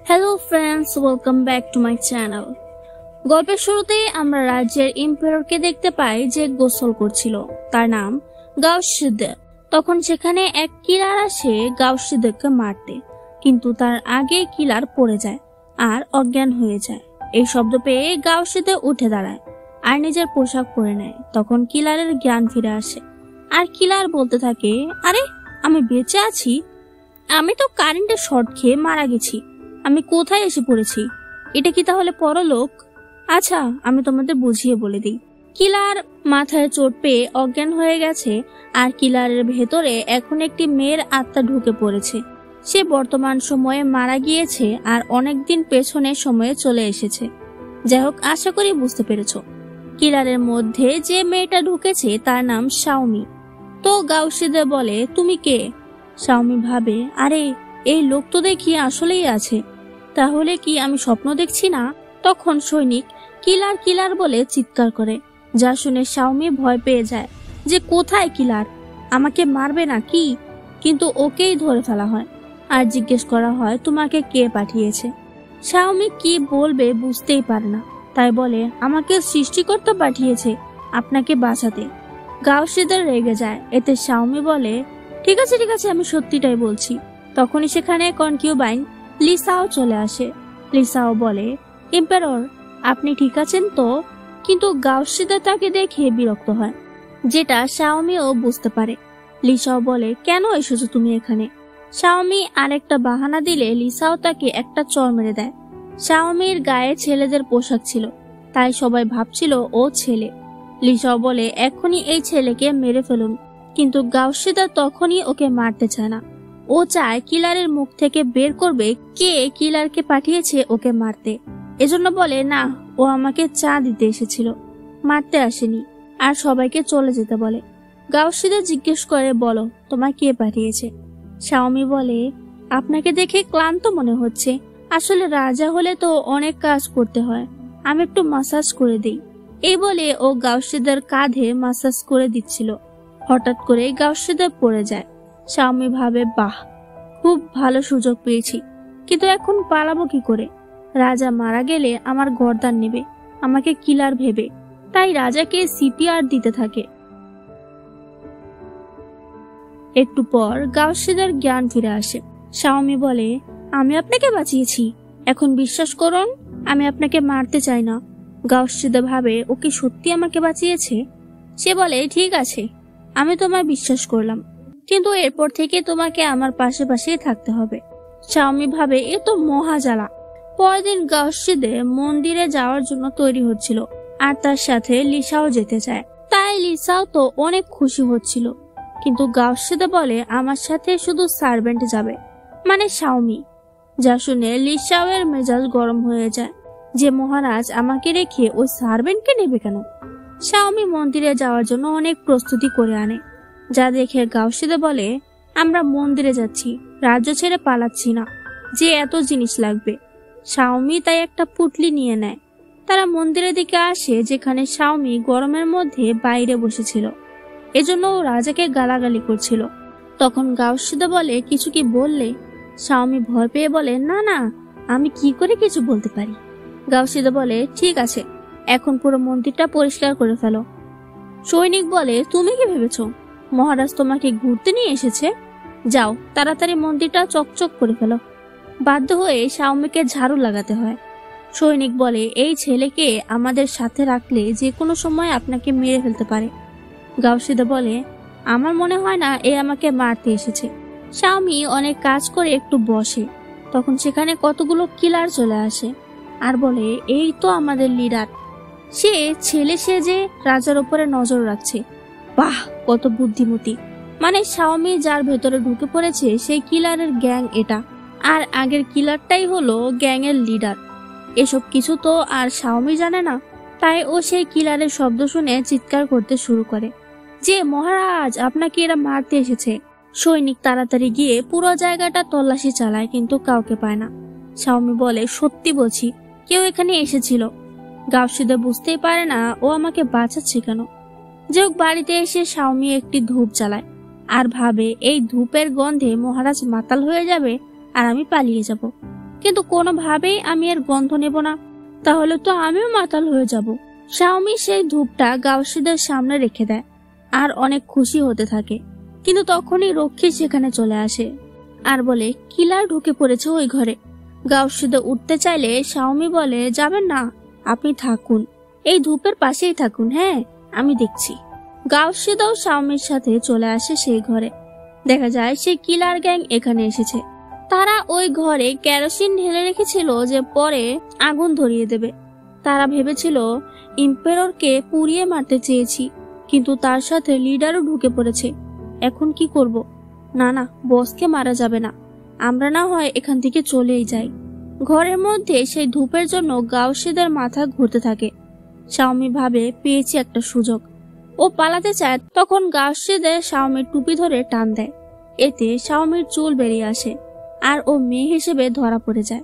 Hello friends, welcome back to my channel. গল্পের শুরুতেই আমরা রাজ্যের এম্পায়ারকে দেখতে পাই যে গোসল করছিল। তার নাম গাউসিদে। তখন সেখানে এক কিলার আসে গাউসিদেকে মারতে, কিন্তু তার আগে কিলার পড়ে যায় আর অজ্ঞান হয়ে যায়। এই শব্দ পেয়ে গাউসিদে উঠে দাঁড়ায় আর নিজের পোশাক পরে নেয়। তখন কিলারের জ্ঞান ফিরে আসে আর কিলার বলতে থাকে, আরে আমি বেঁচে আছি, আমি তো কারেন্টের শর্ট খেয়ে মারা গেছি, আমি কোথায় এসে পড়েছি? এটা কি তাহলে পরলোক? আচ্ছা, আমি তোমাদের বুঝিয়ে বলে দিই। কিলার মাথায় চোট পেয়ে অজ্ঞান হয়ে গেছে আর কিলারের ভেতরে এখন একটি মেয়ের আত্মা ঢুকে পড়েছে। সে বর্তমান সময়ে মারা গিয়েছে আর অনেকদিন পেছনের সময়ে চলে এসেছে। যাই হোক, আশা করি বুঝতে পেরেছো। কিলারের মধ্যে যে মেয়েটা ঢুকেছে তার নাম শাওমি। তো গাউসিদে বলে, তুমি কে? শাওমি ভাবে, আরে এই লোক তো দেখি আসলেই আছে, তাহলে কি আমি স্বপ্ন দেখছি না? তখন সৈনিক কিলার কিলার বলে চিৎকার করে, যা শুনে শাওমি ভয় পেয়ে যায় যে কোথায় কিলার, আমাকে মারবে না কি? কিন্তু ওকেই ধরে ফেলা হয় আর জিজ্ঞেস করা হয় তোমাকে কে পাঠিয়েছে। শাওমি কি বলবে বুঝতেই পারে না, তাই বলে আমাকে সৃষ্টিকর্তা পাঠিয়েছে আপনাকে বাঁচাতে। গাউসিদে রেগে যায়। এতে শাওমি বলে, ঠিক আছে ঠিক আছে, আমি সত্যিটাই বলছি। তখনই সেখানে কনকিউবাইন লিসাও চলে আসে। লিসাও বলে, এম্পারর আপনি ঠিক আছেন তো? কিন্তু গাউসিদে তাকে দেখে বিরক্ত হয়, যেটা শাওমিও বুঝতে পারে। লিসাও বলে, কেন এসেছো তুমি এখানে? শাওমি আরেকটা বাহানা দিলে লিসাও তাকে একটা চড় মেরে দেয়। শাওমির গায়ে ছেলেদের পোশাক ছিল, তাই সবাই ভাবছিল ও ছেলে। লিসাও বলে, এখনই এই ছেলেকে মেরে ফেলুন। কিন্তু গাউসিদে তখনই ওকে মারতে চায় না। ও চায় কিলারের মুখ থেকে বের করবে কে কিলারকে পাঠিয়েছে ওকে মারতে। এজন্য বলে, না, ও আমাকে চা দিতে এসেছিল, মারতে আসেনি। আর সবাইকে চলে যেতে বলে। গাউসিদে জিজ্ঞেস করে, বলো তোমায় কে পাঠিয়েছে? শাওমি বলে, আপনাকে দেখে ক্লান্ত মনে হচ্ছে, আসলে রাজা হলে তো অনেক কাজ করতে হয়, আমি একটু মাসাজ করে দিই। এই বলে ও গাউসিদের কাঁধে মাসাজ করে দিচ্ছিল। হঠাৎ করে গাউসিদে পড়ে যায়। শাওমি ভাবে, বাহ, খুব ভালো সুযোগ পেয়েছি, কিন্তু এখন পালাবো কি করে? রাজা মারা গেলে আমার গর্দান নেবে, আমাকে কিলার ভেবে। তাই রাজাকে সিপিআর দিতে থাকে। একটু পর গাউসিদের জ্ঞান ফিরে আসে। শাওমি বলে, আমি আপনাকে বাঁচিয়েছি, এখন বিশ্বাস করুন, আমি আপনাকে মারতে চাই না। গাউসিদে ভাবে, ও কি সত্যি আমাকে বাঁচিয়েছে? সে বলে, ঠিক আছে, আমি তোমায় বিশ্বাস করলাম, কিন্তু এরপর থেকে তোমাকে আমার পাশে পাশেই থাকতে হবে। শাওমি ভাবে, এ তো মহাজালা। পরদিন গাউসিদে মন্দিরে যাওয়ার জন্য তৈরি হচ্ছিল আর তার সাথে লিসাও যেতে চায়। তাই লিসাও তো অনেক খুশি হচ্ছিল, কিন্তু গাউসিদে বলে, আমার সাথে শুধু সার্ভেন্ট যাবে, মানে শাওমি। যা শুনে লিসাও এর মেজাজ গরম হয়ে যায় যে মহারাজ আমাকে রেখে ওই সার্ভেন্টকে নেবে কেন? শাওমি মন্দিরে যাওয়ার জন্য অনেক প্রস্তুতি করে আনে, যা দেখে গাউসিদে বলে, আমরা মন্দিরে যাচ্ছি, রাজ্য ছেড়ে পালাচ্ছি না, যে এত জিনিস লাগবে। শাওমি তাই একটা পুটলি নিয়ে নেয়। তারা মন্দিরের দিকে আসে, যেখানে শাওমি গরমের মধ্যে বাইরে বসেছিল, এজন্য ও রাজাকে গালাগালি করছিল। তখন গাউসিদে বলে, কিছু কি বললে? শাওমি ভয় পেয়ে বলে, না না, আমি কি করে কিছু বলতে পারি? গাউসিদে বলে, ঠিক আছে, এখন পুরো মন্দিরটা পরিষ্কার করে ফেলো। সৈনিক বলে, তুমি কি ভেবেছো মহারাজ তোমাকে ঘুরতে নিয়ে এসেছে? যাও, তাড়াতাড়ি মন্দিরটা চকচক করে ফেলো। বাধ্য হয়ে শাওমিকে ঝাড়ু লাগাতে হয়। সৈনিক বলে, এই ছেলেকে আমাদের সাথে রাখলে যে কোনো সময় আপনাকে মেরে ফেলতে পারে। গাউসিদে বলে, আমার মনে হয় না এ আমাকে মারতে এসেছে। শাওমি অনেক কাজ করে একটু বসে, তখন সেখানে কতগুলো কিলার চলে আসে আর বলে, এই তো আমাদের লিডার, সে ছেলে সেজে রাজার উপরে নজর রাখছে। বাহ, কত বুদ্ধিমতী। মানে শাওমি যার ভেতরে ঢুকে পড়েছে সেই কিলারের গ্যাং এটা, আর আগের কিলারটাই হলো গ্যাং এর লিডার। এসব কিছু তো আর শাওমি জানে না, তাই ও সেই কিলারের শব্দ শুনে চিৎকার করতে শুরু করে যে, মহারাজ আপনাকে এরা মারতে এসেছে। সৈনিক তাড়াতাড়ি গিয়ে পুরো জায়গাটা তল্লাশি চালায়, কিন্তু কাউকে পায় না। শাওমি বলে, সত্যি বলছি, কেউ এখানে এসেছিল। গাউসিদে বুঝতেই পারে না ও আমাকে বাঁচাচ্ছে কেন। যে হোক, বাড়িতে এসে শাওমি একটি ধূপ জ্বালায় আর ভাবে, এই ধূপের গন্ধে মহারাজ মাতাল হয়ে যাবে আর আমি পালিয়ে যাব। কিন্তু কোনোভাবেই আমি এর গন্ধ নেব না, তাহলে তো আমিও মাতাল হয়ে যাব। শাওমি সেই ধূপটা গাউসিদের সামনে রেখে দেয় আর অনেক খুশি হতে থাকে। কিন্তু তখনই রক্ষী সেখানে চলে আসে আর বলে কিলার ঢুকে পড়েছে ওই ঘরে। গাউসিদা উঠতে চাইলে শাওমি বলে, যাবেন না, আপনি থাকুন, এই ধূপের পাশেই থাকুন, হ্যাঁ আমি দেখছি। গাউসিদাও শাওমির সাথে চলে আসে সেই ঘরে। দেখা যায় সেই কিলার গ্যাং এখানে এসেছে। তারা ওই ঘরে কেরোসিন ঢেলে রেখেছিল যে পরে আগুন ধরিয়ে দেবে। তারা ভেবেছিল ইম্পেররকে পুড়িয়ে মারতে চেয়েছি, কিন্তু তার সাথে লিডারও ঢুকে পড়েছে। এখন কি করব? না না, বসকে মারা যাবে না, আমরা না হয় এখান থেকে চলেই যাই। ঘরের মধ্যে সেই ধূপের জন্য গাউসিদের মাথা ঘুরতে থাকে। শাওমি ভাবে পেয়েছি একটা সুযোগ। ও পালাতে চায়, তখন গাউসিদের শাওমির টুপি ধরে টান দেয়। এতে শাওমির চুল বেরিয়ে আসে আর ও মেয়ে হিসেবে ধরা পড়ে যায়।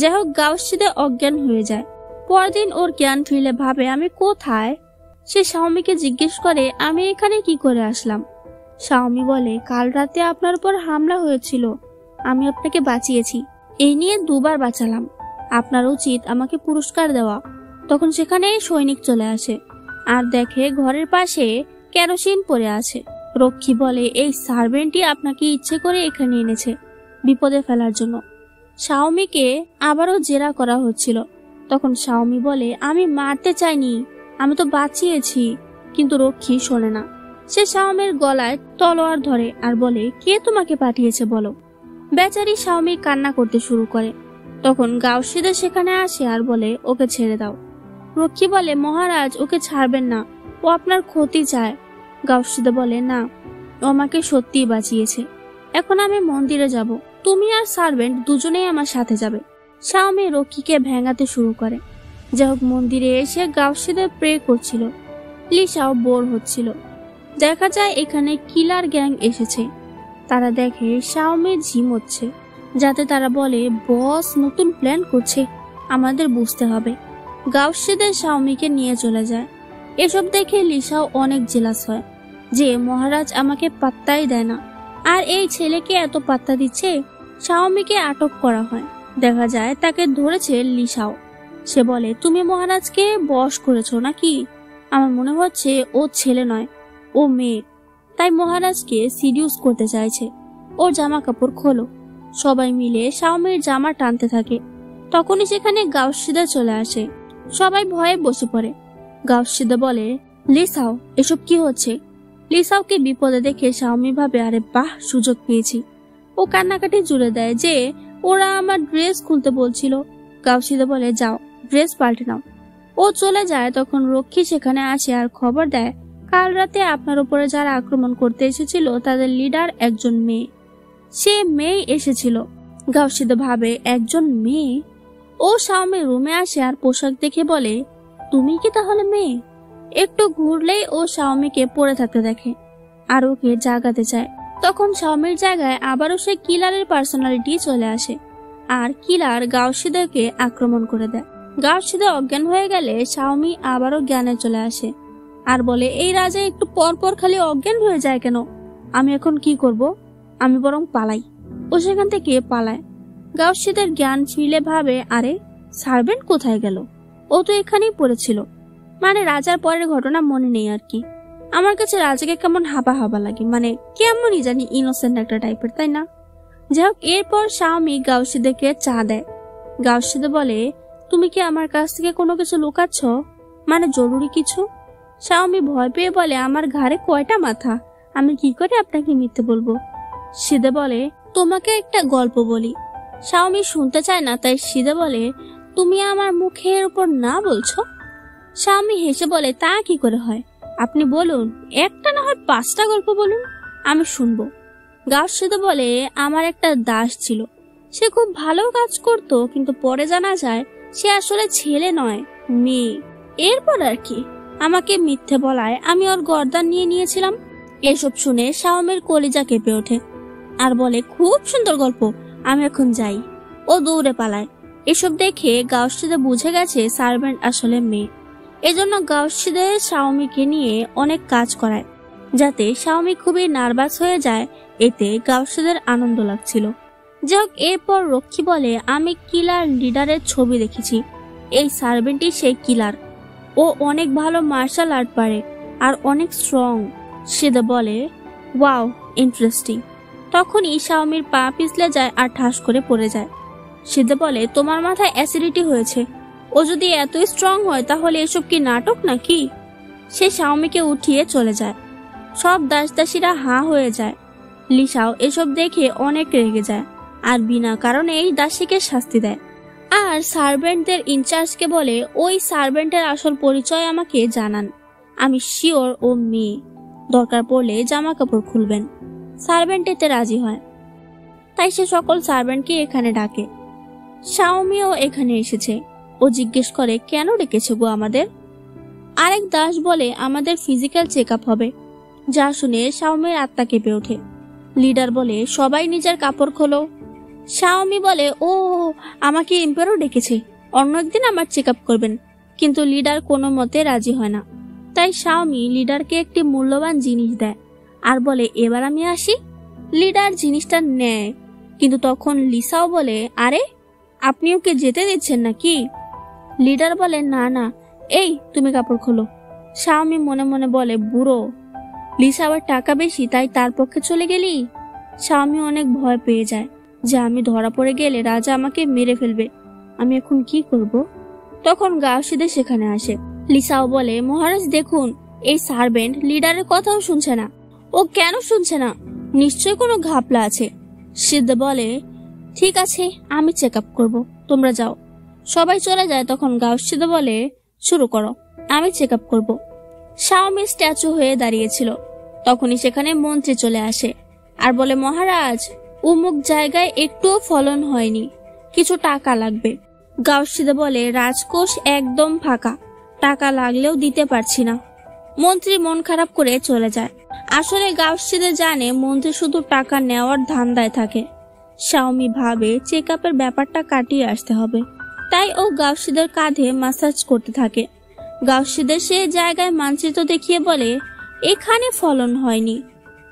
যাই হোক, গাউসিদে অজ্ঞান হয়ে যায়। পরদিন ওর জ্ঞান ফিরলে ভাবে আমি কোথায়। সে শাওমিকে জিজ্ঞেস করে, আমি এখানে কি করে আসলাম? শাওমি বলে, কাল রাতে আপনার উপর হামলা হয়েছিল, আমি আপনাকে বাঁচিয়েছি, এই নিয়ে 2 বার বাঁচালাম, আপনার উচিত আমাকে পুরস্কার দেওয়া। তখন সেখানে সৈনিক চলে আসে আর দেখে ঘরের পাশে কেরোসিন পড়ে আছে। রক্ষী বলে, এই সার্ভেন্টই আপনাকে ইচ্ছে করে এখানে এনেছে বিপদে ফেলার জন্য। শাওমিকে আবারও জেরা করা হচ্ছিল। তখন শাওমি বলে, আমি মারতে চাইনি, আমি তো বাঁচিয়েছি। কিন্তু রক্ষী শোনে না। সে শাওমির গলায় তলোয়ার ধরে আর বলে, কে তোমাকে পাঠিয়েছে বলো। বেচারি শাওমি কান্না করতে শুরু করে। তখন গাউসিদা সেখানে আসে আর বলে, ওকে ছেড়ে দাও। রক্ষী বলে, মহারাজ ওকে ছাড়বেন না, ও আপনার ক্ষতি চায়। গাউসিদা বলে, না, ও আমাকে সত্যিই বাঁচিয়েছে। এখন আমি মন্দিরে যাব, তুমি আর সার্ভেন্ট দুজনেই আমার সাথে যাবে। শাওমি রক্ষীকে ভেঙাতে শুরু করে। যাই হোক, মন্দিরে এসে গাউসিদা প্রে করছিল। লিসাও বোর হচ্ছিল। দেখা যায় এখানে কিলার গ্যাং এসেছে। তারা দেখে শাওমি ঝিমোচ্ছে, যাতে তারা বলে, বস নতুন প্ল্যান করছে, আমাদের বুঝতে হবে। গাউসিদের শাওমিকে নিয়ে চলে যায়। এসব দেখে লিসাও অনেক জেলাস হয় যে মহারাজ আমাকে পাত্তাই দেয় না, আর এই ছেলেকে এত পাত্তা দিচ্ছে। শাওমিকে আটক করা হয়। দেখা যায় তাকে ধরেছে লিসাও। সে বলে, তুমি মহারাজকে বশ করেছো নাকি? আমার মনে হচ্ছে ও ছেলে নয়, ও মেয়ে, তাই মহারাজকে সিডিউস করতে চাইছে। ওর জামা কাপড় খোলো। সবাই মিলে শাওমির জামা টানতে থাকে। তখনই সেখানে গাউসিদা চলে আসে। সবাই ভয়ে বসে পড়ে। গাউসিদা বলে, লিসাও, এসব কি হচ্ছে? লিসাওকে বিপদে দেখে শাওমি ভাবে, আরে বাহ, সুযোগ পেয়েছি। ও কান্নাকাটি জুড়ে দেয় যে ওরা আমার ড্রেস খুলতে বলছিল। গাউসিদা বলে, যাও ড্রেস পাল্টে নাও। ও চলে যায়। তখন রক্ষী সেখানে আসে আর খবর দেয়, কাল রাতে আপনার উপরে যারা আক্রমণ করতে এসেছিল তাদের লিডার একজন মেয়ে। সে মেয়ে এসেছিল। গাউসিদা ভাবে, একজন মেয়ে? ও শাওমির রুমে আসে আর পোশাক দেখে বলে, তুমি কি তাহলে মেয়ে? একটু ঘুরলেই ও শাওমিকে পড়ে থাকতে দেখে আর ওকে জাগাতে চায়। তখন শাওমির জায়গায় আবারও সে কিলারের পার্সোনালিটি চলে আসে আর কিলার গাউসিদাকে আক্রমণ করে দেয়। গাউসিদা অজ্ঞান হয়ে গেলে শাওমি আবারও জ্ঞানে চলে আসে আর বলে, এই রাজা একটু পর পর খালি অজ্ঞান হয়ে যায় কেন? আমি এখন কি করব? আমি বরং পালাই। ও সেখান থেকে পালায়। গাউসিদার জ্ঞান ফিরে ভাবে, আরে সার্ভেন্ট কোথায় গেল? ও তো এখানেই পড়েছিল। মানে রাজার পরের ঘটনা মনে নেই আর কি। আমার কাছে রাজাকে কেমন হাবা হাবা লাগে, মানে কেমনই জানি ইনোসেন্ট একটা টাইপের, তাই না? যাই হোক, এরপর শাওমি গাউসিদাকে চা দেয়। গাউসিদা বলে, তুমি কি আমার কাছ থেকে কোনো কিছু লুকাচ্ছ? মানে জরুরি কিছু? শাওমি ভয় পেয়ে বলে, আমার ঘাড়ে কয়টা মাথা, আমি কি করে আপনাকে মিথ্যে বলবো? সিদে বলে, তোমাকে একটা গল্প বলি। শাওমি শুনতে চায় না, তাই সিদে বলে, তুমি আমার মুখের উপর না বলছো? শাওমি হেসে বলে, তা কি করে হয়, আপনি বলুন, একটা না হয় 5টা গল্প বলুন, আমি শুনবো। গাউসিদা বলে, আমার একটা দাস ছিল, সে খুব ভালো কাজ করত, কিন্তু পরে জানা যায় সে আসলে ছেলে নয়, মেয়ে। এরপর আর কি, আমাকে মিথ্যে বলায় আমি ওর গর্দান নিয়ে নিয়েছিলাম। এসব শুনে শাওমির কলিজা কেঁপে ওঠে আর বলে, খুব সুন্দর গল্প, আমি এখন যাই। ও দৌড়ে পালায়। এসব দেখে গাউসিদা বুঝে গেছে সার্ভেন্ট আসলে মেয়ে। এজন্য গাউসিদা শাওমিকে নিয়ে অনেক কাজ করায়, যাতে শাওমি খুবই নার্ভাস হয়ে যায়। এতে গাউসিদার আনন্দ লাগছিল। যাই হোক, এরপর রক্ষী বলে আমি কিলার লিডারের ছবি দেখেছি, এই সার্ভেন্টই সেই কিলার। ও অনেক ভালো মার্শাল আর্ট পারে আর অনেক স্ট্রং। সিদে বলে ওয়াও, ইন্টারেস্টিং। তখনই শাওমির পা পিছলে যায় আর ঠাস করে পড়ে যায়। সিদে বলে তোমার মাথায় অ্যাসিডিটি হয়েছে, ও যদি এতই স্ট্রং হয় তাহলে এসব কি নাটক নাকি? সে শাওমিকে উঠিয়ে চলে যায়। সব দাসদাসীরা হাঁ হয়ে যায়। লিসাও এসব দেখে অনেক রেগে যায় আর বিনা কারণে এই দাসীকে শাস্তি দেয়। আর সার্ভেন্টদের ইনচার্জকে বলে ওই সার্ভেন্টের আসল পরিচয় আমাকে জানান, আমি শিওর ও মেয়ে, দরকার পড়লে জামা কাপড় খুলবেন। সার্ভেন্ট এতে রাজি হয়। তাই সে সকল সার্ভেন্টকে এখানে ডাকে। শাওমিও এখানে এসেছে। ও জিজ্ঞেস করে কেন ডেকেছে গো আমাদের? আরেক দাস বলে আমাদের ফিজিক্যাল চেক আপ হবে। যা শুনে শাওমির আত্মা কেঁপে ওঠে। লিডার বলে সবাই নিজের কাপড় খোলো। শাওমি বলে ও, আমাকে এম্পায়ারও ডেকেছে, অন্য একদিন আমার চেক আপ করবেন। কিন্তু লিডার কোনো মতে রাজি হয় না। তাই শাওমি লিডারকে একটি মূল্যবান জিনিস দেয় আর বলে এবার আমি আসি। লিডার জিনিসটা নেয়, কিন্তু তখন লিসাও বলে আরে আপনি ওকে যেতে দিচ্ছেন নাকি? লিডার বলে না না, এই তুমি কাপড় খোলো। শাওমি মনে মনে বলে বুড়ো, লিসা আবার টাকা বেশি তাই তার পক্ষে চলে গেলি। শাওমি অনেক ভয় পেয়ে যায় যে আমি ধরা পড়ে গেলে রাজা আমাকে মেরে ফেলবে, আমি এখন কি করব? তখন গাওসিদে সেখানে আসে। লিসাও বলে মহারাজ দেখুন, এই সার্ভেন্ট লিডারের কথাও শুনছে না। ও কেন শুনছে না? নিশ্চয় কোনো ঘাপলা আছে। সিদ্ধে বলে ঠিক আছে, আমি চেক আপ করবো, তোমরা যাও। সবাই চলে যায়। তখন গাওসিদে বলে শুরু করো, আমি চেক আপ করবো। শাওমি স্ট্যাচু হয়ে দাঁড়িয়েছিল। তখনই সেখানে মন্ত্রী চলে আসে আর বলে মহারাজ, উমুক জায়গায় একটুও ফলন হয়নি, কিছু টাকা লাগবে। গাওসিদে বলে রাজকোষ একদম ফাঁকা, টাকা লাগলেও দিতে পারছি না। মন্ত্রী মন খারাপ করে চলে যায়। আসলে গাওসিদে জানে মন্ত্রী শুধু টাকা নেওয়ার ধান্দায় থাকে। শাওমি ভাবে চেক আপের ব্যাপারটা কাটিয়ে আসতে হবে, তাই ও গাওসিদের কাঁধে মাসাজ করতে থাকে। গাওসিদে সে জায়গায় মানচিত্র দেখিয়ে বলে এখানে ফলন হয়নি।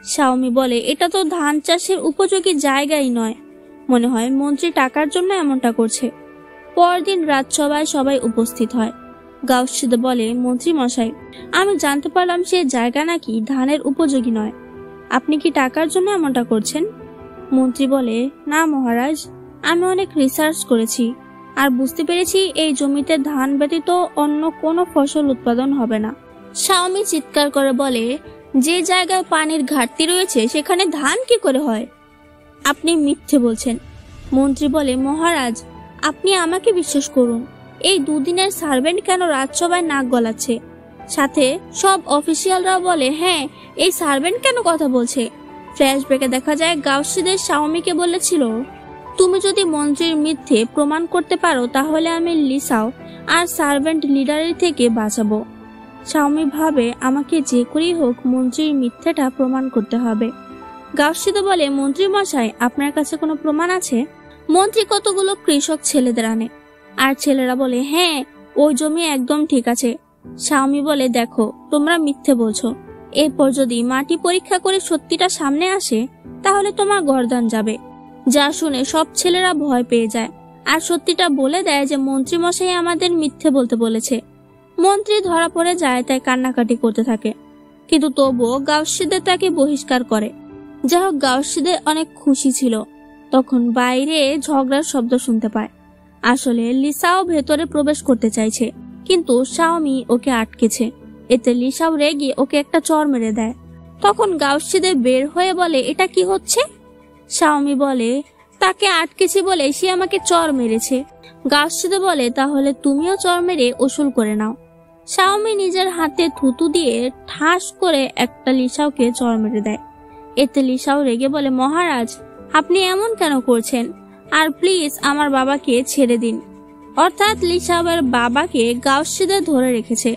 শাওমি বলে এটা তো ধান চাষের উপযোগী জায়গাই নয়, মনে হয় মন্ত্রী টাকার জন্য এমনটা করছে। পরদিন রাজসভায় সবাই উপস্থিত হয়। গাওসিদে বলে মন্ত্রী মশাই, আমি জানতে পারলাম সে জায়গা নাকি ধানের উপযোগী নয়, আপনি কি টাকার জন্য এমনটা করছেন? মন্ত্রী বলে না মহারাজ, আমি অনেক রিসার্চ করেছি আর বুঝতে পেরেছি এই জমিতে ধান ব্যতীত অন্য কোনো ফসল উৎপাদন হবে না। শাওমি চিৎকার করে বলে যে জায়গায় পানির ঘাটতি রয়েছে সেখানে ধান কি করে হয়? আপনি মিথ্যে বলছেন। মন্ত্রী বলে মহারাজ, আপনি আমাকে বিশ্বাস করুন, এই দুদিনের সার্ভেন্ট কেন রাজসভায় নাক গলাচ্ছে? সাথে সব অফিসিয়ালরাও বলে হ্যাঁ, এই সার্ভেন্ট কেন কথা বলছে? ফ্ল্যাশব্যাকে দেখা যায় গাওসিদের শাওমিকে বলেছিল তুমি যদি মন্ত্রীর মিথ্যে প্রমাণ করতে পারো তাহলে আমি লিসাও আর সার্ভেন্ট লিডারের থেকে বাঁচাবো। শাওমি ভাবে আমাকে যে করেই হোক মন্ত্রীর মিথ্যেটা প্রমাণ করতে হবে। গাওসিদে বলে মন্ত্রী মশাই, আপনার কাছে কোনো প্রমাণ আছে? মন্ত্রী কতগুলো কৃষক ছেলেদের আনে আর ছেলেরা বলে হ্যাঁ, ওই জমি একদম ঠিক আছে। শাওমি বলে দেখো, তোমরা মিথ্যে বলছো, এরপর যদি মাটি পরীক্ষা করে সত্যিটা সামনে আসে তাহলে তোমার গর্দান যাবে। যা শুনে সব ছেলেরা ভয় পেয়ে যায় আর সত্যিটা বলে দেয় যে মন্ত্রী মশাই আমাদের মিথ্যে বলতে বলেছে। মন্ত্রী ধরা পড়ে যায়, তাই কান্নাকাটি করতে থাকে, কিন্তু তবুও গাওসিদে তাকে বহিষ্কার করে। যাই হোক, গাওসিদে অনেক খুশি ছিল। তখন বাইরে ঝগড়ার শব্দ শুনতে পায়। আসলে লিসাও ভেতরে প্রবেশ করতে চাইছে, কিন্তু শাওমি ওকে আটকেছে। এতে লিসাও রেগে ওকে একটা চড় মেরে দেয়। তখন গাওসিদে বের হয়ে বলে এটা কি হচ্ছে? শাওমি বলে তাকে আটকেছি বলে সে আমাকে চড় মেরেছে। গাওসিদে বলে তাহলে তুমিও চড় মেরে ওসুল করে নাও। শাওমি নিজের হাতে থুতু দিয়ে ঠাস করে একটা লিসাওকে চড় মেরে দেয়। এতে লিসাও রেগে বলে মহারাজ, আপনি এমন কেন করছেন? আর প্লিজ আমার বাবাকে ছেড়ে দিন। অর্থাৎ লিসাওয়ের বাবাকে গাওসিদে ধরে রেখেছে।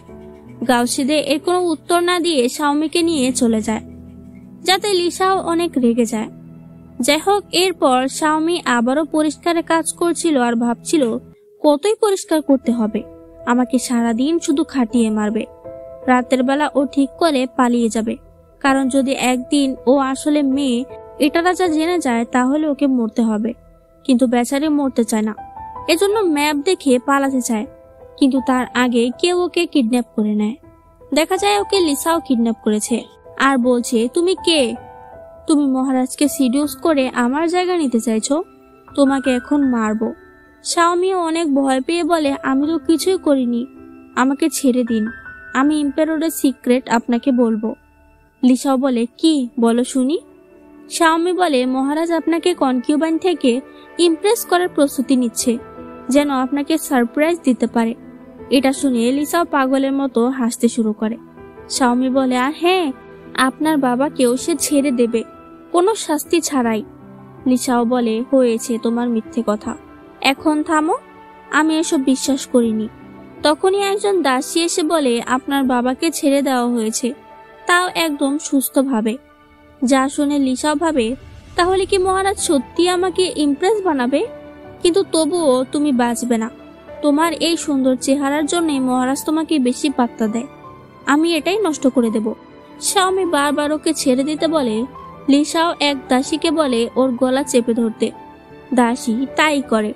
গাওসিদে এর কোনো উত্তর না দিয়ে শাওমিকে নিয়ে চলে যায়, যাতে লিসাও অনেক রেগে যায়। যাই হোক, এরপর শাওমি আবারও পরিষ্কারের কাজ করছিল আর ভাবছিল কতই পরিষ্কার করতে হবে, আমাকে সারাদিন শুধু খাটিয়ে মারবে। রাতের বেলা ও ঠিক করে পালিয়ে যাবে, কারণ যদি একদিন ও আসলে মেয়ে এটা রাজা জেনে যায় তাহলে ওকে মরতে হবে। কিন্তু বেচারি মরতে চায় না, এজন্য ম্যাপ দেখে পালাতে চায়। কিন্তু তার আগে কেউ ওকে কিডন্যাপ করে নেয়। দেখা যায় ওকে লিসাও কিডন্যাপ করেছে আর বলছে, তুমি কে? তুমি মহারাজকে সিডিউস করে আমার জায়গা নিতে চাইছো? তোমাকে এখন মারবো। শাওমিও অনেক ভয় পেয়ে বলে, আমি তো কিছুই করিনি, আমাকে ছেড়ে দিন, আমি এম্পাররের সিক্রেট আপনাকে বলবো। লিসাও বলে, কি বলো শুনি। শাওমি বলে, মহারাজ আপনাকে কনকিউবাইন থেকে ইমপ্রেস করার প্রস্তুতি নিচ্ছে, যেন আপনাকে সারপ্রাইজ দিতে পারে। এটা শুনে লিসাও পাগলের মতো হাসতে শুরু করে। শাওমি বলে, আর হ্যাঁ, আপনার বাবাকেও সে ছেড়ে দেবে, কোনো শাস্তি ছাড়াই। লিসাও বলে, হয়েছে তোমার মিথ্যে কথা, এখন থামো, আমি এসব বিশ্বাস করিনি। তখনই একজন দাসী এসে বলে, আপনার বাবাকে ছেড়ে দেওয়া হয়েছে, তাও একদম সুস্থভাবে। যা শুনে লিসাও ভাবে, তাহলে কি মহারাজ সত্যি আমাকে ইমপ্রেস বানাবে? কিন্তু তবুও তুমি বাঁচবে না, তোমার এই সুন্দর চেহারার জন্যই মহারাজ তোমাকে বেশি পাত্তা দেয়, আমি এটাই নষ্ট করে দেব। শাওমি বারবার ওকে ছেড়ে দিতে বলে। লিসাও এক দাসীকে বলে ওর গলা চেপে ধরতে। দাসী তাই করে।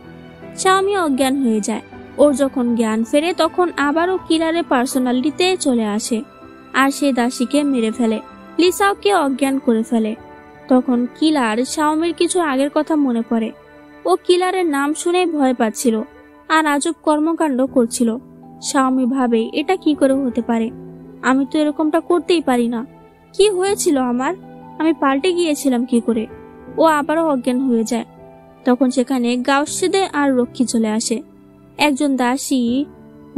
শাওমি অজ্ঞান হয়ে যায়। ওর যখন জ্ঞান ফেরে তখন আবারও কিলারের পার্সোনালিটিতে চলে আসে আর সে দাসীকে মেরে ফেলে, লিসাওকে অজ্ঞান করে ফেলে। তখন কিলার শাওমির কিছু আগের কথা মনে পড়ে। ও কিলারের নাম শুনে ভয় পাচ্ছিল আর আজব কর্মকাণ্ড করছিল। শাওমি ভাবে, এটা কি করে হতে পারে, আমি তো এরকমটা করতেই পারি না, কি হয়েছিল আমার, আমি পাল্টে গিয়েছিলাম কি করে। ও আবারও অজ্ঞান হয়ে যায়। তখন সেখানে গাউসিদে আর রক্ষী চলে আসে। একজন দাসী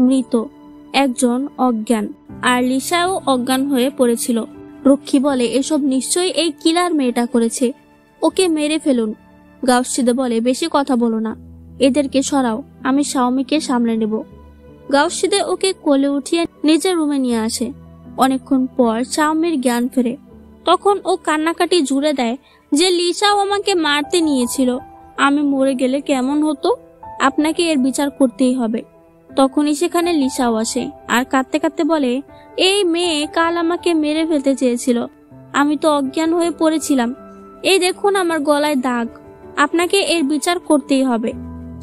মৃত, একজন অজ্ঞান, আর লিসাও অজ্ঞান হয়ে পড়েছিল। রক্ষী বলে, এসব নিশ্চয়ই এই কিলার মেয়েটা করেছে, ওকে মেরে ফেলুন। গাউসিদে বলে, বেশি কথা বলো না, এদেরকে সরাও, আমি শাওমিকে সামলে নেব। গাউসিদে ওকে কোলে উঠিয়ে নিজের রুমে নিয়ে আসে। অনেকক্ষণ পর শাওমির জ্ঞান ফেরে। তখন ও কান্নাকাটি জুড়ে দেয় যে লিসাও আমাকে মারতে নিয়েছিল, আমি মরে গেলে কেমন হতো, আপনাকে এর বিচার করতেই হবে। তখনই সেখানে লিসাও আসে আর কাঁদতে কাঁদতে বলে, এই মেয়ে কাল আমাকে মেরে ফেলতে চেয়েছিল, আমি তো অজ্ঞান হয়ে পড়েছিলাম, এই দেখুন আমার গলায় দাগ, আপনাকে এর বিচার করতেই হবে।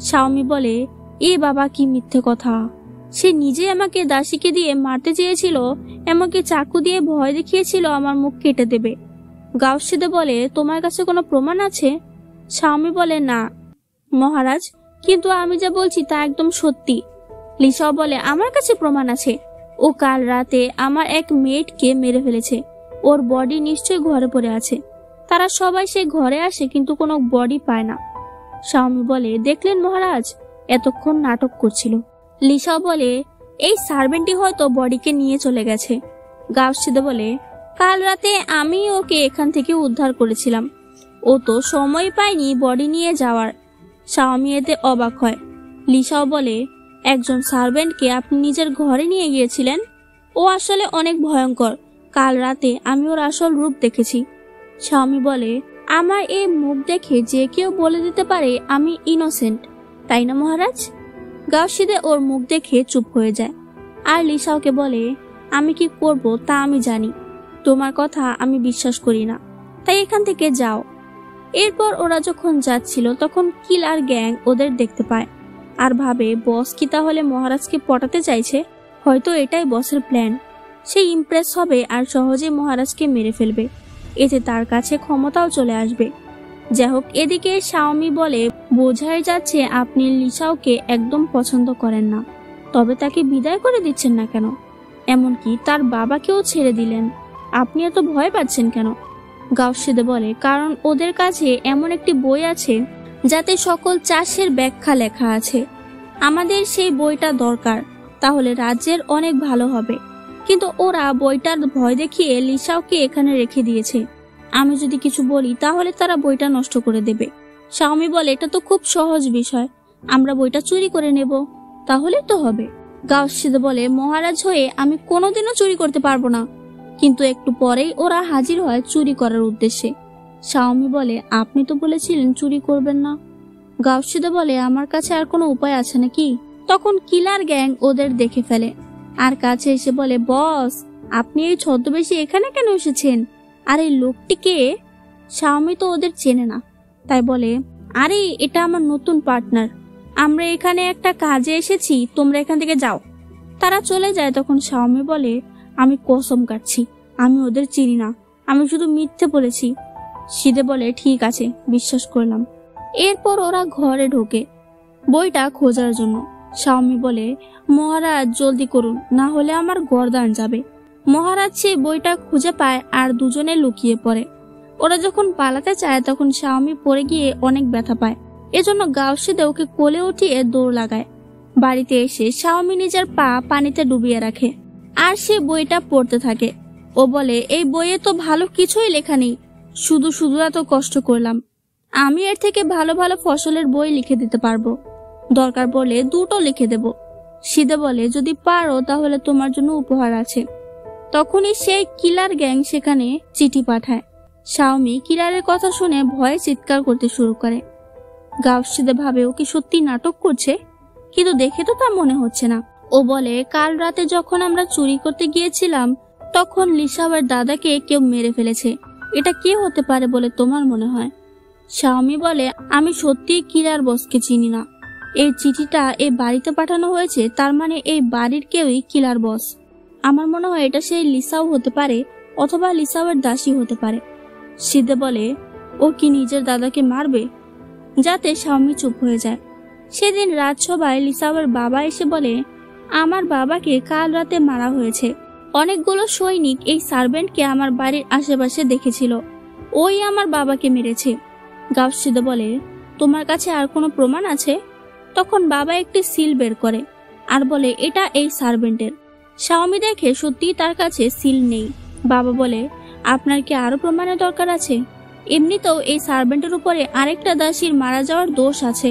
শাওমি বলে, এ বাবা কি মিথ্যে কথা, সে নিজে আমাকে দাসীকে দিয়ে মারতে চেয়েছিল, এমনকি চাকু দিয়ে ভয় দেখিয়েছিল আমার মুখ কেটে দেবে। গাউসিদে বলে, তোমার কাছে কোনো প্রমাণ আছে? শাওমি বলে, না মহারাজ, কিন্তু আমি যা বলছি তা একদম সত্যি। লিসাও বলে, আমার কাছে প্রমাণ আছে, ও কাল রাতে আমার এক মেয়েটকে মেরে ফেলেছে, ওর বডি নিশ্চয়ই ঘরে পড়ে আছে। তারা সবাই সে ঘরে আসে কিন্তু কোনো বডি পায় না। শাওমি বলে, দেখলেন মহারাজ, এতক্ষণ নাটক করছিল। লিসাও বলে, এই সার্ভেন্টই হয়তো বডিকে নিয়ে চলে গেছে। গাউসিদে বলে, কাল রাতে আমি ওকে এখান থেকে উদ্ধার করেছিলাম, ও তো সময় পায়নি বডি নিয়ে যাওয়ার। শাওমি এতে অবাক হয়। লিসাও বলে, একজন সার্ভেন্টকে আপনি নিজের ঘরে নিয়ে গিয়েছিলেন? ও আসলে অনেক ভয়ঙ্কর, কাল রাতে আমি ওর আসল রূপ দেখেছি। শাওমি বলে, আমার এই মুখ দেখে যে কেউ বলে দিতে পারে আমি ইনোসেন্ট, তাই না মহারাজ? গাউসিদে ওর মুখ দেখে চুপ হয়ে যায় আর লিসাওকে বলে, আমি কি করব তা আমি জানি, তোমার কথা আমি বিশ্বাস করি না, তাই এখান থেকে যাও। এরপর ওরা যখন যাচ্ছিল তখন কিলার গ্যাং ওদের দেখতে পায় আর ভাবে, বস কি তাহলে মহারাজকে পটাতে চাইছে, হয়তো এটাই বসের প্ল্যান, সে ইমপ্রেস হবে আর সহজে মহারাজকে মেরে ফেলবে, এতে তার কাছে ক্ষমতাও চলে আসবে। যাই হোক, এদিকে শাওমি বলে, বোঝাই যাচ্ছে আপনি লিসাওকে একদম পছন্দ করেন না, তবে তাকে বিদায় করে দিচ্ছেন না কেন, এমনকি তার বাবাকেও ছেড়ে দিলেন, আপনি এত ভয় পাচ্ছেন কেন? গাউসিদে বলে, কারণ ওদের কাছে এমন একটি বই আছে যাতে সকল চাষের ব্যাখ্যা লেখা আছে, আমাদের সেই বইটা দরকার, তাহলে রাজ্যের অনেক ভালো হবে। কিন্তু ওরা বইটার ভয় দেখিয়ে লিসাওকে এখানে রেখে দিয়েছে, আমি যদি কিছু বলি তাহলে তারা বইটা নষ্ট করে দেবে। শাওমি বলে, এটা তো খুব সহজ বিষয়, আমরা বইটা চুরি করে নেব, তাহলে তো হবে। গাউসিদে বলে, মহারাজ হয়ে আমি কোনোদিনও চুরি করতে পারবো না। কিন্তু একটু পরেই ওরা হাজির হয় চুরি করার উদ্দেশ্যে। শাওমি বলে, আপনি তো বলেছিলেন চুরি করবেন না। গাউসিদে বলে, আমার কাছে আর কোনো উপায় আছে নাকি? তখন কিলার গ্যাং ওদের দেখে ফেলে আর কাছে এসে বলে, বস আপনি এই ছদ্মবেশে এখানে কেন এসেছেন, আর এই লোকটিকে? শাওমি তো ওদের চেনে না, তাই বলে, আরে এটা আমার নতুন পার্টনার, আমরা এখানে একটা কাজে এসেছি, তোমরা এখান থেকে যাও। তারা চলে যায়। তখন শাওমি বলে, আমি কসম কাটছি আমি ওদের চিনি না, আমি শুধু মিথ্যে বলেছি। সিদে বলে, ঠিক আছে, বিশ্বাস করলাম। এরপর ওরা ঘরে ঢোকে বইটা খোঁজার জন্য। শাওমি বলে, মহারাজ জলদি করুন, না হলে আমার গর্দান যাবে। মহারাজ সে বইটা খুঁজে পায় আর দুজনে লুকিয়ে পড়ে। ওরা যখন পালাতে চায় তখন শাওমি পড়ে গিয়ে অনেক ব্যথা পায়, এজন্য গাউসিদে ওকে কোলে উঠিয়ে দৌড় লাগায়। বাড়িতে এসে শাওমি নিজের পা পানিতে ডুবিয়ে রাখে আর সে বইটা পড়তে থাকে। ও বলে, এই বইয়ে তো ভালো কিছুই লেখা নেই, শুধু শুধু এত কষ্ট করলাম। আমি এর থেকে ভালো ভালো ফসলের বই লিখে দিতে পারবো, দরকার পড়লে 2টো লিখে দেব। সিদে বলে, যদি পারো তাহলে তোমার জন্য উপহার আছে। তখনই সেই কিলার গ্যাং সেখানে চিঠি পাঠায়। শাওমি কিলারের কথা শুনে ভয়ে চিৎকার করতে শুরু করে। গাউসিদে ভাবে ও কি সত্যি নাটক করছে, কিন্তু দেখে তো তা মনে হচ্ছে না। ও বলে, কাল রাতে যখন আমরা চুরি করতে গিয়েছিলাম তখন লিসাওয়ের দাদাকে কেউ মেরে ফেলেছে, এটা কে হতে পারে বলে তোমার মনে হয়? শাওমি বলে, আমি সত্যি কিলার বসকে চিনি না। এই চিঠিটা এই বাড়িতে পাঠানো হয়েছে, তার মানে এই বাড়ির কেউই কিলার বস। আমার মনে হয় এটা সেই লিসাও হতে পারে, অথবা লিসাওয়ের দাসী হতে পারে। সিদে বলে, ও কি নিজের দাদাকে মারবে? যাতে শাওমি চুপ হয়ে যায়। সেদিন রাজসভায় লিসাওয়ের বাবা এসে বলে, আমার বাবাকে কাল রাতে মারা হয়েছে। অনেকগুলো সৈনিক এই সার্ভেন্টকে আমার বাড়ির আশেপাশে দেখেছিল, ওই আমার বাবাকে মেরেছে। গাউসিদে বলে, তোমার কাছে আর কোনো প্রমাণ আছে? তখন বাবা একটি সিল বের করে আর বলে, এটা এই সার্ভেন্টের। শাওমি দেখে সত্যি তার কাছে সিল নেই। বাবা বলে, আপনার কি আরো প্রমাণের দরকার আছে? এমনিতেও এই সার্ভেন্টের উপরে আরেকটা দাসীর মারা যাওয়ার দোষ আছে।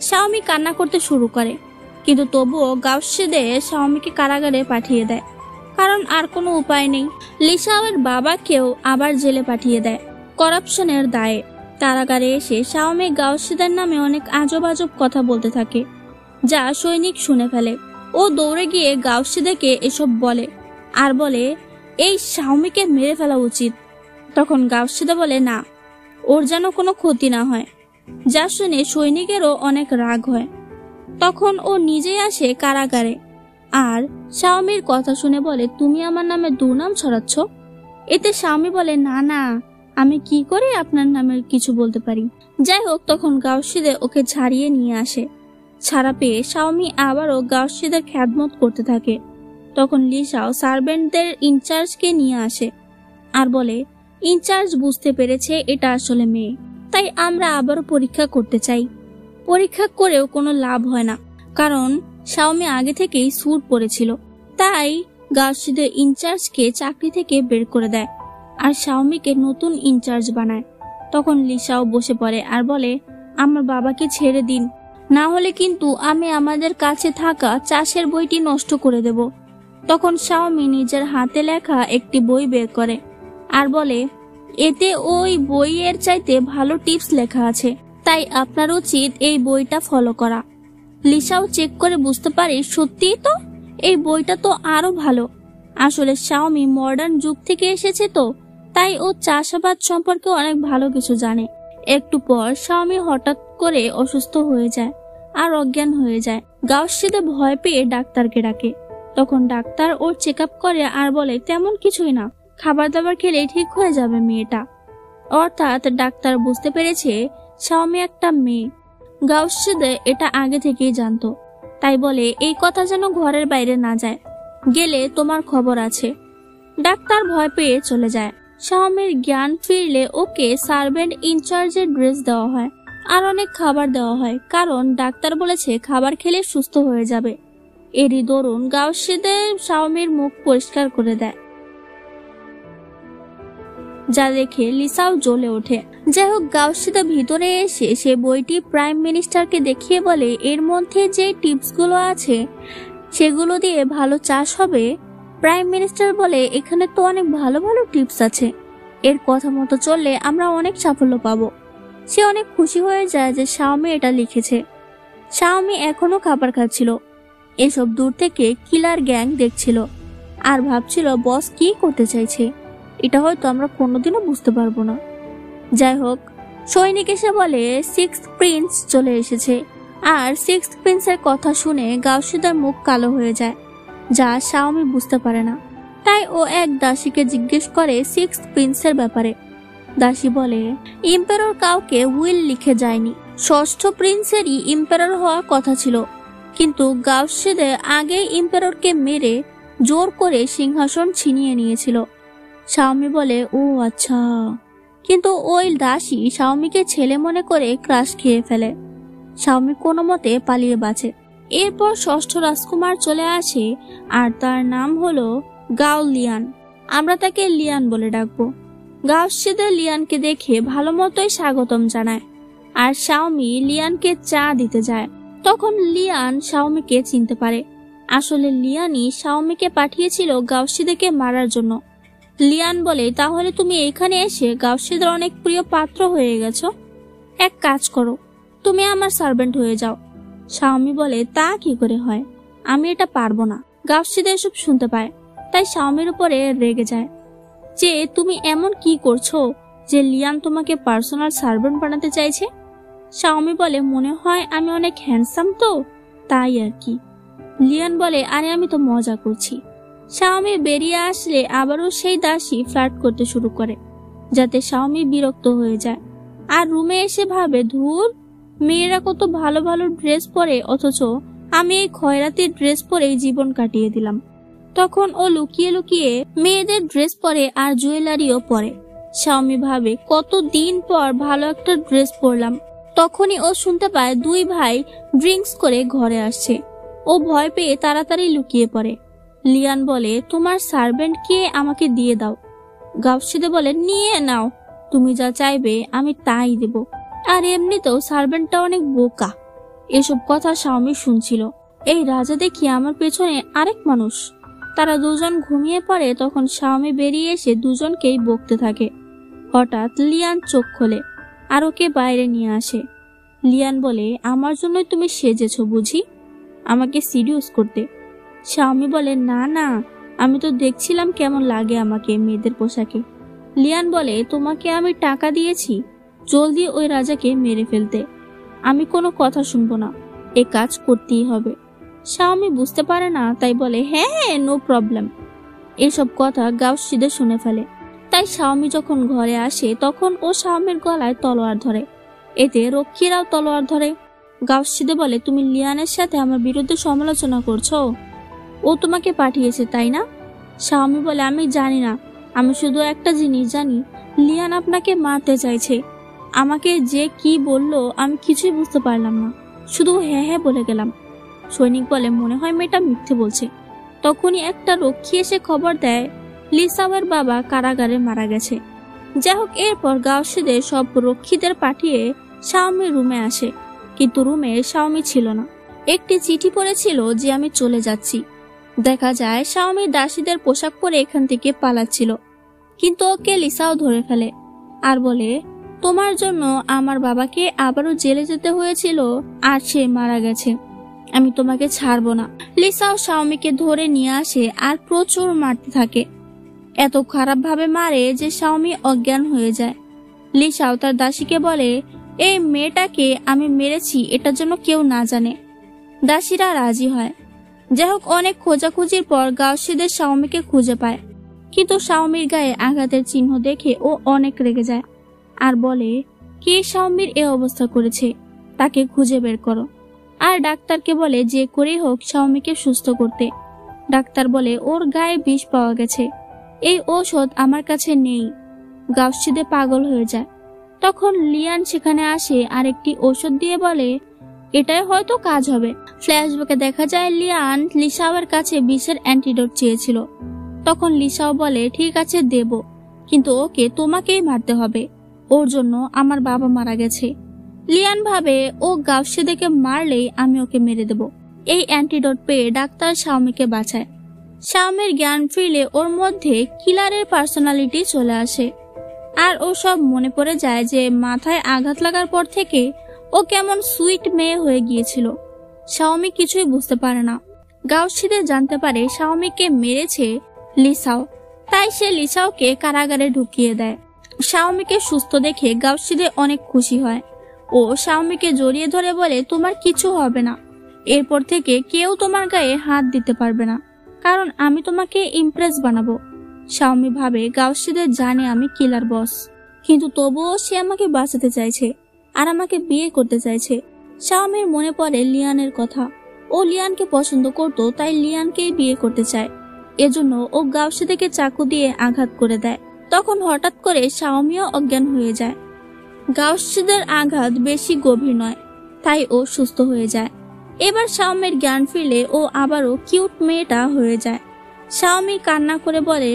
শাওমি কান্না করতে শুরু করে, কিন্তু তবুও গাউসিদে শাওমিকে কারাগারে পাঠিয়ে দেয়, কারণ আর কোনো উপায় নেই। লিসাওয়ের বাবাকেও আবার জেলে পাঠিয়ে দেয় করাপশনের দায়ে। কারাগারে এসে শাওমি গাউসিদের নামে অনেক আজব আজব কথা বলতে থাকে, যা সৈনিক শুনে ফেলে। ও দৌড়ে গিয়ে গাউসিদেকে এসব বলে আর বলে, এই শাওমিকে মেরে ফেলা উচিত। তখন গাউসিদে বলে, না, ওর যেন কোনো ক্ষতি না হয়, যা শুনে সৈনিকেরও অনেক রাগ হয়। তখন ও নিজেই আসে কারাগারে আর শাওমির কথা শুনে বলে, তুমি আমার নামে দুর্নাম ছড়াচ্ছ। এতে শাওমি বলে, না না, আমি কি করে আপনার নামে কিছু বলতে পারি। যাই হোক, তখন গাউসিদে ওকে ছাড়িয়ে নিয়ে আসে। ছাড়া পেয়ে শাওমি আবারও গাউসিদের খ্যাদমত করতে থাকে। তখন লিসাও সার্ভেন্টদের ইনচার্জকে নিয়ে আসে আর বলে, ইনচার্জ বুঝতে পেরেছে এটা আসলে মেয়ে, তাই আমরা আবারও পরীক্ষা করতে চাই। পরীক্ষা করেও কোনো লাভ হয় না, কারণ শাওমি আগে থেকেই সুর পড়েছিল। তাই গাউসিদের ইনচার্জকে চাকরি থেকে বের করে দেয় আর শাওমিকে নতুন ইনচার্জ বানায়। তখন লিসাও বসে পড়ে আর বলে, আমার বাবাকে ছেড়ে দিন, না হলে কিন্তু আমি আমাদের কাছে থাকা চাষের বইটি নষ্ট করে দেব। তখন শাওমি নিজের হাতে লেখা একটি বই বের করে আর বলে, এতে ওই বইয়ের চাইতে ভালো টিপস লেখা আছে, তাই আপনার উচিত এই বইটা ফলো করা। লিসাও চেক করে বুঝতে পারে সত্যিই তো এই বইটা তো আরো ভালো। আসলে শাওমি মডার্ন যুগ থেকে এসেছে তো, তাই ও চাষাবাদ সম্পর্কে অনেক ভালো কিছু জানে। একটু পর শাওমি হঠাৎ করে অসুস্থ হয়ে যায় আর অজ্ঞান হয়ে যায়। গাউসিদে ভয় পেয়ে ডাক্তারকে ডাকে। তখন ডাক্তার ওর চেক আপ করে আর বলে, তেমন কিছুই না, খাবার দাবার খেলে ঠিক হয়ে যাবে মেয়েটা। অর্থাৎ ডাক্তার বুঝতে পেরেছে শাওমি একটা মেয়ে। গাউসিদে এটা আগে থেকেই জানতো, তাই বলে, এই কথা যেন ঘরের বাইরে না যায়, গেলে তোমার খবর আছে। ডাক্তার ভয় পেয়ে চলে যায়। শাওমির জ্ঞান ফিরলে ওকে সার্ভেন্ট ইনচার্জের ড্রেস দেওয়া হয় আর অনেক খাবার দেওয়া হয়, কারণ ডাক্তার বলেছে খাবার খেলে সুস্থ হয়ে যাবে। এরই দরুন গাউসিদে শাওমির মুখ পরিষ্কার করে দেয়, যা দেখে লিসাও জ্বলে ওঠে। যাই হোক, গাউসিদে ভিতরে এসে সে বইটি প্রাইম মিনিস্টারকে দেখিয়ে বলে, এর মধ্যে যে টিপস গুলো আছে সেগুলো দিয়ে ভালো চাষ হবে। প্রাইম মিনিস্টার বলে, এখানে তো অনেক ভালো ভালো টিপস আছে, এর কথা মতো চললে আমরা অনেক সাফল্য পাবো। সে অনেক খুশি হয়ে যায় যে শাওমি এটা লিখেছে। শাওমি এখনো খাবার খাচ্ছিল, এসব দূর থেকে কিলার গ্যাং দেখছিল আর ভাবছিল বস কি করতে চাইছে। এটা হয়তো আমরা কোনোদিনও বুঝতে পারবো না। যাই হোক, সৈনিক এসে বলে 6th প্রিন্স চলে এসেছে। আর 6th প্রিন্সের কথা শুনে গাউসিদার মুখ কালো হয়ে যায়, যা শাওমি বুঝতে পারে না। তাই ও এক দাসীকে জিজ্ঞেস করে 6th প্রিন্সের ব্যাপারে। দাসী বলে ইম্পেরর কাউকে উইল লিখে যায়নি, 6ষ্ঠ প্রিন্সেরই ইম্পেরর হওয়ার কথা ছিল, কিন্তু গাউসিদে আগেই ইম্পেররকে মেরে জোর করে সিংহাসন ছিনিয়ে নিয়েছিল। শাওমি বলে ও আচ্ছা, কিন্তু ওই দাসী শাওমিকে ছেলে মনে করে ক্রাশ খেয়ে ফেলে। শাওমি কোনো মতে পালিয়ে বাঁচে। এরপর 6ষ্ঠ রাজকুমার চলে আসে, আর তার নাম হলো গাও লিয়ান। আমরা তাকে লিয়ান বলে ডাকবো। গাউসিদে লিয়ানকে দেখে ভালো মতোই স্বাগতম জানায়, আর শাওমি লিয়ানকে চা দিতে যায়। তখন লিয়ান শাওমিকে চিনতে পারে। আসলে লিয়ানই শাওমিকে পাঠিয়েছিল গাউসিদেকে মারার জন্য। লিয়ান বলে তাহলে তুমি এখানে এসে গাউসিদের অনেক প্রিয় পাত্র হয়ে গেছো। এক কাজ করো, তুমি আমার সার্ভেন্ট হয়ে যাও। শাওমি বলে তা কি করে হয়, আমি এটা পারবো না। গাউসিদে এসব শুনতে পায়, তাই শাওমির উপরে রেগে যায় যে তুমি এমন কি করছো যে লিয়ান তোমাকে পার্সোনাল সার্ভেন্ট বানাতে চাইছে। শাওমি বলে মনে হয় আমি অনেক হ্যান্ডসাম তো, তাই আর কি। লিয়ান বলে আরে আমি তো মজা করছি। শাওমি বেরিয়ে আসলে আবারও সেই দাসী ফ্লার্ট করতে শুরু করে, যাতে শাওমি বিরক্ত হয়ে যায় আর রুমে এসে ভাবে ধুর, মেয়েরা কত ভালো ভালো ড্রেস পরে, অথচ আমি এই খয়রাতির ড্রেস পরেই জীবন কাটিয়ে দিলাম। তখন ও লুকিয়ে লুকিয়ে মেয়েদের ড্রেস পরে আর জুয়েলারিও পরে। শাওমি ভাবে কতদিন পর ভালো একটা ড্রেস পরলাম। তখনই ও শুনতে পায় 2 ভাই ড্রিঙ্কস করে ঘরে আসছে। ও ভয় পেয়ে তাড়াতাড়ি লুকিয়ে পড়ে। লিয়ান বলে তোমার সার্ভেন্টকে আমাকে দিয়ে দাও। গাউসিদে বলে নিয়ে নাও, তুমি যা চাইবে আমি তাই দেব, আর এমনিতেও সার্ভেন্টটা অনেক বোকা। এসব কথা শাওমি শুনছিল। এই রাজা দেখি আমার পেছনে আরেক মানুষ। তারা দুজন ঘুমিয়ে পড়ে। তখন শাওমি বেরিয়ে এসে দুজনকেই বকতে থাকে। হঠাৎ লিয়ান চোখ খোলে আর ওকে বাইরে নিয়ে আসে। লিয়ান বলে আমার জন্যই তুমি সেজেছো বুঝি, আমাকে সিডিউস করতে। শাওমি বলে না না, আমি তো দেখছিলাম কেমন লাগে আমাকে মেয়েদের পোশাকে। লিয়ান বলে তোমাকে আমি টাকা দিয়েছি জলদি ওই রাজাকে মেরে ফেলতে, আমি কোনো কথা শুনবো না, এ কাজ করতেই হবে। শাওমি বুঝতে পারে না, তাই বলে হ্যাঁ হ্যাঁ নো প্রবলেম। এসব কথা গাউসিদে শুনে ফেলে। তাই শাওমি যখন ঘরে আসে তখন ও শাওমির গলায় তলোয়ার ধরে, এতে রক্ষীরাও তলোয়ার ধরে। গাউসিদে বলে তুমি লিয়ানের সাথে আমার বিরুদ্ধে সমালোচনা করছো, ও তোমাকে পাঠিয়েছে তাই না? শাওমি বলে আমি জানি না, আমি শুধু একটা জিনিস জানি, লিয়ান আপনাকে মারতে চাইছে। আমাকে যে কি বললো আমি কিছুই বুঝতে পারলাম না, শুধু হ্যাঁ হ্যাঁ বলে গেলাম। সৈনিক বলে মনে হয় মেয়েটা মিথ্যে বলছে। তখনই একটা রক্ষী এসে খবর দেয় লিসাওয়ের বাবা কারাগারে মারা গেছে। যাই হোক, এরপর গাউসিদে সব রক্ষীদের পাঠিয়ে শাওমির রুমে আসে, কিন্তু রুমে শাওমি ছিল না। একটি চিঠি পড়েছিল যে আমি চলে যাচ্ছি। দেখা যায় শাওমি দাসীদের পোশাক পরে এখান থেকে পালাচ্ছিল, কিন্তু ওকে লিসাও ধরে ফেলে আর বলে তোমার জন্য আমার বাবাকে আবারও জেলে যেতে হয়েছিল আর সে মারা গেছে, আমি তোমাকে ছাড়বো না। লিসাও শাওমিকে ধরে নিয়ে আসে আর প্রচুর মারতে থাকে। এত খারাপ ভাবে মারে যে শাওমি অজ্ঞান হয়ে যায়। লিসাও তার দাসীকে বলে এই মেয়েটাকে আমি মেরেছি এটার জন্য কেউ না জানে। দাসীরা রাজি হয়। যাই হোক, অনেক খোঁজাখুঁজির পর গাউসিদে শাওমিকে খুঁজে পায়, কিন্তু শাওমির গায়ে আঘাতের চিহ্ন দেখে ও অনেক রেগে যায় আর বলে কে শাওমির এ অবস্থা করেছে তাকে খুঁজে বের করো। আর ডাক্তারকে বলে যে করেই হোক শাওমিকে সুস্থ করতে। ডাক্তার বলে ওর গায়ে বিষ পাওয়া গেছে, এই ঔষধ আমার কাছে নেই। গাউসিদে পাগল হয়ে যায়। তখন লিয়ান সেখানে আসে আর একটি ঔষধ দিয়ে বলে এটাই হয়তো কাজ হবে। ফ্ল্যাশব্যাকে দেখা যায় লিয়ান লিসাওয়ের কাছে বিষের অ্যান্টিডোট চেয়েছিল। তখন লিসাও বলে ঠিক আছে দেব, কিন্তু ওকে তোমাকেই মারতে হবে, ওর জন্য আমার বাবা মারা গেছে। লিয়ান ভাবে ও গাউসিদেকে মারলেই আমি ওকে মেরে দেব। এই অ্যান্টিডোট পেয়ে ডাক্তার শাওমিকে বাঁচায়। শাওমির জ্ঞান ফিরলে ওর মধ্যে কিলারের পার্সোনালিটি চলে আসে আর ও সব মনে পড়ে যায় যে মাথায় আঘাত লাগার পর থেকে ও কেমন সুইট মেয়ে হয়ে গিয়েছিল। শাওমি কিছুই বুঝতে পারে না। গাউসিদে জানতে পারে শাওমিকে মেরেছে লিসাও, তাই সে লিসাওকে কারাগারে ঢুকিয়ে দেয়। শাওমিকে সুস্থ দেখে গাউসিদে অনেক খুশি হয়। ও শাওমিকে জড়িয়ে ধরে বলে, তোমার কিছু হবে না, এরপর থেকে কেউ তোমার গায়ে হাত দিতে পারবে না, কারণ আমি তোমাকে ইমপ্রেস বানাবো। শাওমি ভাবে গাউসিদে জানে আমি কিলার বস, কিন্তু তবুও সে আমাকে বাঁচাতে চাইছে আর আমাকে বিয়ে করতে চাইছে। শাওমির মনে পড়ে লিয়ানের কথা। ও লিয়ানকে পছন্দ করত, তাই লিয়ানকেই বিয়ে করতে চায়। এজন্য ও গাউসিদেকে চাকু দিয়ে আঘাত করে দেয়। তখন হঠাৎ করে শাওমিও অজ্ঞান হয়ে যায়। গাউসিদের আঘাত বেশি গভীর নয়, তাই ও সুস্থ হয়ে যায়। এবার শাওমির জ্ঞান ফিরলে ও আবারও কিউট মেয়েটা হয়ে যায়। শাওমি কান্না করে বলে,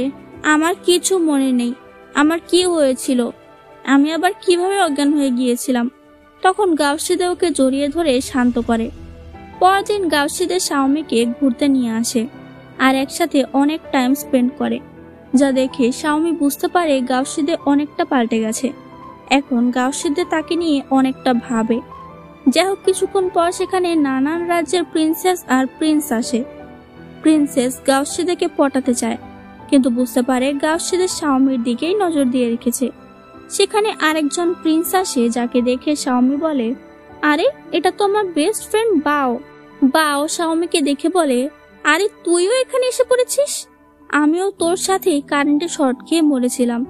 আমার কিছু মনে নেই, আমার কি হয়েছিল, আমি আবার কিভাবে অজ্ঞান হয়ে গিয়েছিলাম। তখন গাউসিদে ওকে জড়িয়ে ধরে শান্ত করে। পরদিন গাউসিদে শাওমিকে ঘুরতে নিয়ে আসে আর একসাথে অনেক টাইম স্পেন্ড করে, যা দেখে শাওমি বুঝতে পারে গাউসিদে অনেকটা পাল্টে গেছে। এখন গাউসিদে তাকে নিয়ে অনেকটা ভাবে। যাই হোক, কিছুক্ষণ পর সেখানে নানান রাজ্যের প্রিন্সেস আর প্রিন্স আসে। প্রিন্সেস গাউসিদেকে পটাতে চায়, কিন্তু বুঝতে পারে গাউসিদে শাওমির দিকেই নজর দিয়ে রেখেছে। সেখানে আরেকজন প্রিন্স আসে, যাকে দেখে শাওমি বলে, আরে এটা তো আমার বেস্ট ফ্রেন্ড বাও। বাও শাওমিকে দেখে বলে, আরে তুইও এখানে এসে পড়েছিস, আমিও তোর সাথে কারেন্টে শর্ট খেয়ে মরেছিলাম,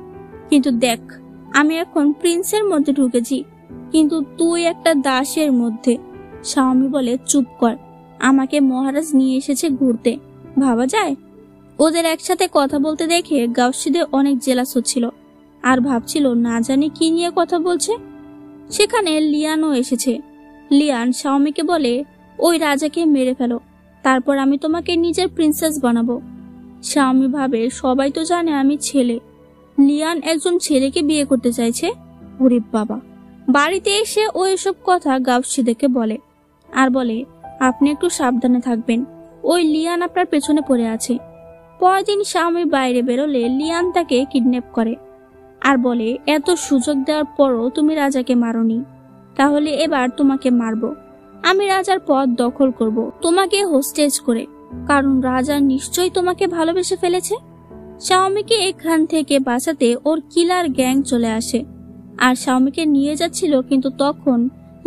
কিন্তু দেখ আমি এখন প্রিন্সের মধ্যে ঢুকেছি, কিন্তু তুই একটা দাসের মধ্যে। শাওমি বলে, চুপ কর, আমাকে মহারাজ নিয়ে এসেছে ঘুরতে, ভাবা যায়। ওদের একসাথে কথা বলতে দেখে গাউসিদে অনেক জেলাস হচ্ছিল আর ভাবছিল না জানি কি নিয়ে কথা বলছে। সেখানে লিয়ানও এসেছে। লিয়ান শাওমিকে বলে, ওই রাজাকে মেরে ফেলো, তারপর আমি তোমাকে নিজের প্রিন্সেস বানাবো। শাওমি ভাবে সবাই তো জানে আমি ছেলে, লিয়ান একজন ছেলেকে বিয়ে করতে চাইছে। ওরে বাবা। বাড়িতে এসে ও এসব কথা গাউসিদেকে বলে আর বলে, আপনি একটু সাবধানে থাকবেন, ওই লিয়ান আপনার পেছনে পড়ে আছে। পরদিন শাওমি বাইরে বেরোলে লিয়ান তাকে কিডন্যাপ করে আর বলে, এত সুযোগ দেওয়ার পরও তুমি রাজাকে মারোনি, তাহলে এবার তোমাকে মারবো। আমি রাজার পদ দখল করব তোমাকে হোস্টেজ করে, কারণ রাজা নিশ্চয়ই তোমাকে ভালোবেসে ফেলেছে। শাওমিকে এখান থেকে বাঁচাতে ওর কিলার গ্যাং চলে আসে আর শাওমিকে নিয়ে যাচ্ছিল, কিন্তু তখন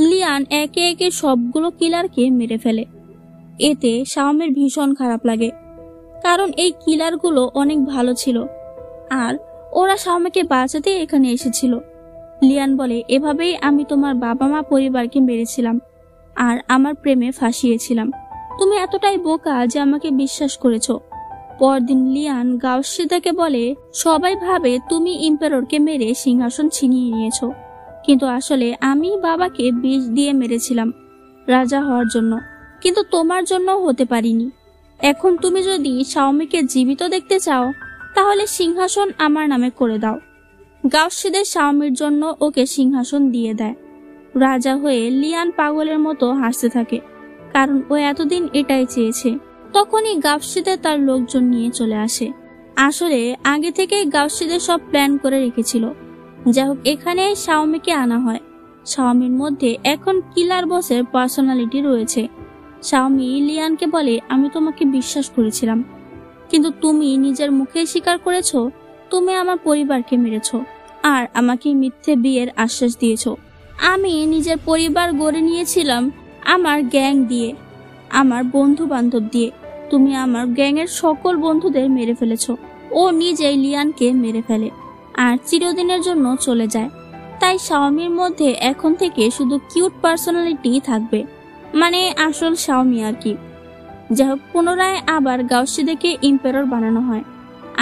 লিয়ান একে একে সবগুলো কিলারকে মেরে ফেলে। এতে শাওমির ভীষণ খারাপ লাগে, কারণ এই কিলারগুলো অনেক ভালো ছিল আর ওরা শাওমিকে বাঁচাতে এখানে এসেছিল। লিয়ান বলে, এভাবেই আমি তোমার বাবা মা পরিবারকে মেরেছিলাম আর আমার প্রেমে ফাঁসিয়েছিলাম, তুমি এতটাই বোকা যে আমাকে বিশ্বাস করেছো। পরদিন লিয়ান গাউসিদাকে বলে, সবাই ভাবে তুমি ইম্পেররকে মেরে সিংহাসন ছিনিয়ে নিয়েছো, কিন্তু আসলে আমি বাবাকে বিষ দিয়ে মেরেছিলাম রাজা হওয়ার জন্য, কিন্তু তোমার জন্য হতে পারিনি। এখন তুমি যদি শাওমিকে জীবিত দেখতে চাও, তাহলে সিংহাসন আমার নামে করে দাও। গাউসিদের শাওমির জন্য ওকে সিংহাসন দিয়ে দেয়। রাজা হয়ে লিয়ান পাগলের মতো হাসতে থাকে, কারণ ও এতদিন এটাই চেয়েছে। তখনই গাউসিদে তার লোকজন নিয়ে চলে আসে। আসলে আগে থেকে গাউসিদে সব প্ল্যান করে রেখেছিল। যাই হোক, এখানে শাওমিকে আনা হয়। শাওমির মধ্যে এখন কিলার বসের পার্সোনালিটি রয়েছে। শাওমি লিয়ানকে বলে, আমি তোমাকে বিশ্বাস করেছিলাম, কিন্তু তুমি নিজের মুখে স্বীকার করেছো তুমি আমার পরিবারকে মেরেছো আর আমাকে মিথ্যে বিয়ের আশ্বাস দিয়েছো। আমি নিজের পরিবার গড়ে নিয়েছিলাম আমার গ্যাং দিয়ে, আমার বন্ধু বান্ধব দিয়ে, তুমি আমার গ্যাংয়ের সকল বন্ধুদের মেরে ফেলেছো। ও নিজেই লিয়ানকে মেরে ফেলে আর চিরদিনের জন্য চলে যায়। তাই শাওমির মধ্যে এখন থেকে শুধু কিউট পার্সোনালিটি থাকবে, মানে আসল শাওমি আর কি। যাই হোক, পুনরায় আবার গাউসিদেকে ইম্পেরর বানানো হয়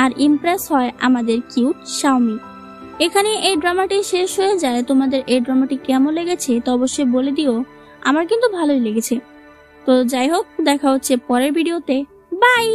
আর ইমপ্রেস হয় আমাদের কিউট শাওমি। এখানে এই ড্রামাটি শেষ হয়ে যায়। তোমাদের এই ড্রামাটি কেমন লেগেছে তো অবশ্যই বলে দিও, আমার কিন্তু ভালোই লেগেছে। তো যাই হোক, দেখা হচ্ছে পরের ভিডিওতে, বাই।